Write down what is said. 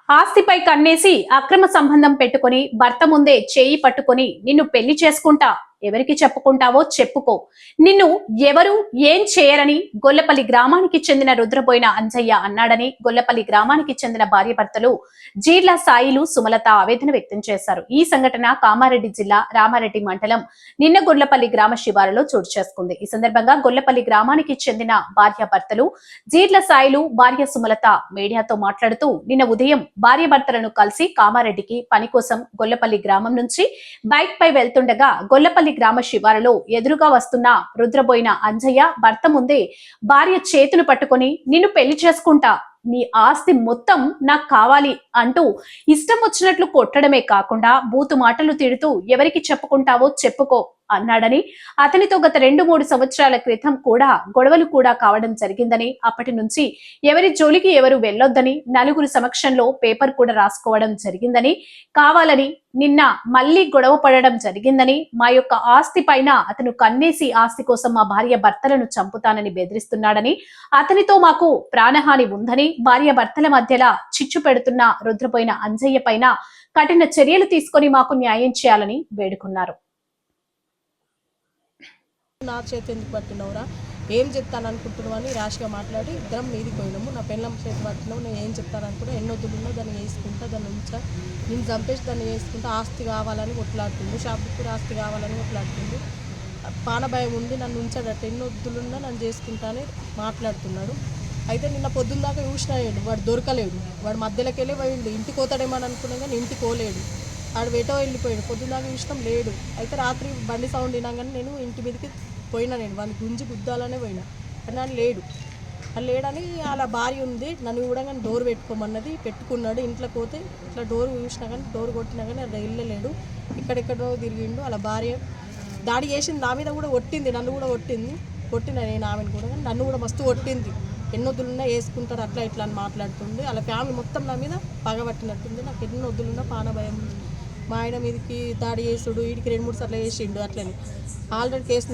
ఆస్తిపై కన్నేసి అక్రమ సంబంధం పెట్టుకొని భర్త ముందే చేయి పట్టుకొని నిన్ను పెళ్లి చేసుకుంటా, ఎవరికి చెప్పుకుంటావో చెప్పుకో, నిన్ను ఎవరు ఏం చేయరని గొల్లపల్లి గ్రామానికి చెందిన రుద్రబోయిన అంజయ్య అన్నాడని గొల్లపల్లి గ్రామానికి చెందిన భార్యాభర్తలు జీర్ల సాయిలు సుమలత ఆవేదన వ్యక్తం చేశారు. ఈ సంఘటన కామారెడ్డి జిల్లా రామారెడ్డి మండలం నిన్న గొల్లపల్లి గ్రామ శివారులో చోటు చేసుకుంది. ఈ సందర్భంగా గొల్లపల్లి గ్రామానికి చెందిన భార్యాభర్తలు జీర్ల సాయిలు భార్య సుమలత మీడియాతో మాట్లాడుతూ నిన్న ఉదయం భార్యాభర్తలను కలిసి కామారెడ్డికి పని కోసం గొల్లపల్లి గ్రామం నుంచి బైక్ పై వెళ్తుండగా గొల్లపల్లి గ్రామ శివారులో ఎదురుగా వస్తున్న రుద్రబోయిన అంజయ్య భర్త ముందే భార్య చేతును పట్టుకొని నిన్ను పెళ్లి చేసుకుంటా, నీ ఆస్తి మొత్తం నాకు కావాలి అంటూ ఇష్టం వచ్చినట్లు కొట్టడమే కాకుండా బూతు మాటలు తిడుతూ ఎవరికి చెప్పుకుంటావో చెప్పుకో అన్నాడని, అతనితో గత 2-3 సంవత్సరాల క్రితం కూడా గొడవలు కూడా కావడం జరిగిందని, అప్పటి నుంచి ఎవరి జోలికి ఎవరు వెళ్ళొద్దని నలుగురు సమక్షంలో పేపర్ కూడా రాసుకోవడం జరిగిందని, కావాలని నిన్న మళ్లీ గొడవ పడడం జరిగిందని, మా యొక్క ఆస్తి పైన అతను కన్నేసి ఆస్తి కోసం మా భార్య భర్తలను చంపుతానని బెదిరిస్తున్నాడని, అతనితో మాకు ప్రాణహాని ఉందని, భార్య భర్తల మధ్యలా చిచ్చు పెడుతున్న రుద్రపోయిన అంజయ్య పైన కఠిన చర్యలు తీసుకొని మాకు న్యాయం చేయాలని వేడుకున్నారు. నా చేతి ఎందుకు పట్టినవురా, ఏం చెప్తాను అనుకుంటున్నావు అని ర్యాష్గా మాట్లాడి ఇద్దరం మీదికి పోయినాము. నా పెళ్ళం చేతి పట్టినావు, నేను ఏం చెప్తాను అనుకుంటా, ఎన్నొద్దులున్నా దాన్ని వేసుకుంటా, దాన్ని ఉంచా, నేను చంపేసి దాన్ని వేసుకుంటా, ఆస్తి కావాలని కొట్లాడుతుంది, షాప్కి కూడా ఆస్తి కావాలని కొట్లాడుతుంది, పానభయం ఉంది, నన్ను ఉంచాడట, ఎన్నొద్దులున్నా నన్ను చేసుకుంటా అని మాట్లాడుతున్నాడు. అయితే నిన్న పొద్దున్న దాకా చూసినాడు, వాడు దొరకలేడు, వాడు మధ్యలోకి వెళ్ళి పోయిండు, ఇంటికి పోతాడేమని అనుకున్నాం కానీ ఇంటికి పోలేడు, ఆడు వెటో వెళ్ళిపోయాడు, పొద్దున్న దాకా చూసినాం లేడు. అయితే రాత్రి బండి సౌండ్ వినాగానే నేను ఇంటి మీదకి పోయినా, నేను వాడిని గుంజి గుద్దాలనే పోయినా, కానీ నన్ను లేడు, అని లేడని అలా భార్య ఉంది, నన్ను కూడా కానీ డోర్ పెట్టుకోమన్నది, పెట్టుకున్నాడు. ఇంట్లోకి పోతే ఇట్లా డోర్ చూసినా కానీ డోర్ కొట్టినా కానీ అది వెళ్ళలేడు, ఇక్కడెక్కడో తిరిగిండు. అలా భార్య దాడి చేసింది, నా మీద కూడా కొట్టింది, నన్ను కూడా కొట్టిన నేను ఆమెను కూడా, కానీ నన్ను కూడా మస్తు కొట్టింది, ఎన్నొద్దులున్నా వేసుకుంటారు అట్లా ఇట్లా అని మాట్లాడుతుంది. అలా ఫ్యామిలీ మొత్తం నా మీద పగబట్టినట్టుంది. నాకు ఎన్నొద్దులున్నా పానభయం ఉంది. మా ఆయన మీదకి దాడి చేసుడు, వీడికి 2-3 సార్లు వేసిండు, అట్లని ఆల్రెడీ కేసు